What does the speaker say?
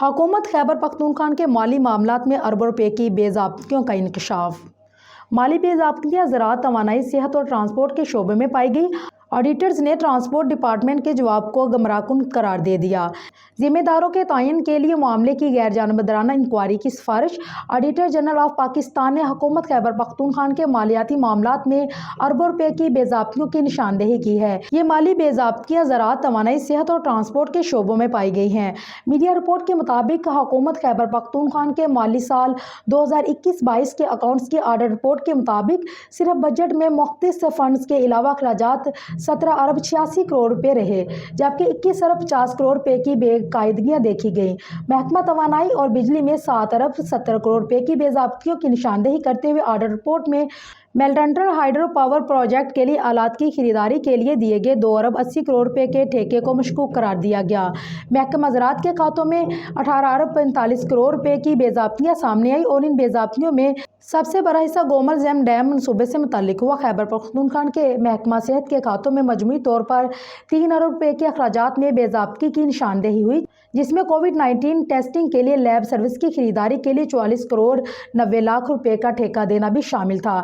حکومت خیبر پختونخوا کے مالی معاملات میں اربوں روپے کی بے ضابطگیوں کا انکشاف۔ مالی بے ضابطگیاں زراعت، توانائی، صحت اور ٹرانسپورٹ کے شعبے میں پائی گئی۔ آڈیٹرز نے ٹرانسپورٹ ڈپارٹمنٹ کے جواب کو گمراہ کن قرار دے دیا۔ ذمہ داروں کے تعین کے لیے معاملے کی غیر جانبدارانہ انکوائری کی سفارش۔ آڈیٹر جنرل آف پاکستان نے حکومت خیبر پختونخوا کے مالیاتی معاملات میں اربوں روپے کی بے ضابطگیوں کی نشاندہی کی ہے۔ یہ مالی بے ضابطگیاں زراعت، توانائی، صحت اور ٹرانسپورٹ کے شعبوں میں پائی گئی ہیں۔ میڈیا رپورٹ کے مطابق حکومت خیبر پختونخوا کے مالی سال 2021-22 کے اکاؤنٹس کی آڈٹ رپورٹ کے مطابق صرف بجٹ میں مختص فنڈز کے علاوہ اخراجات 17 ارب 86 کروڑ روپے رہے، جبکہ 21 ارب 50 کروڑ روپے کی بے قاعدگیاں دیکھی گئیں۔ محکمہ توانائی اور بجلی میں 7 ارب 70 کروڑ روپے کی بے ضابطگیوں کی نشاندہی کرتے ہوئے آڈٹ رپورٹ میں میلٹنٹن ہائیڈرو پاور پروجیکٹ کے لیے آلات کی خریداری کے لیے دیے گئے 2 ارب 80 کروڑ روپے کے ٹھیکے کو مشکوک قرار دیا گیا۔ محکمہ زراعت کے کھاتوں میں 18 ارب 45 کروڑ روپے کی بے ضابطگیاں سامنے آئی اور ان بے ضابطگیوں میں سب سے بڑا حصہ گومل زیم ڈیم منصوبے سے متعلق ہوا۔ خیبر پختونخوا کے محکمہ صحت کے کھاتوں میں مجموعی طور پر 3 ارب روپے کے اخراجات میں بے ضابطگی کی نشاندہی ہوئی، جس میں کووڈ-19 ٹیسٹنگ کے لیے لیب سروس کی خریداری کے لیے 44 کروڑ 90 لاکھ روپے کا ٹھیکہ دینا بھی شامل تھا۔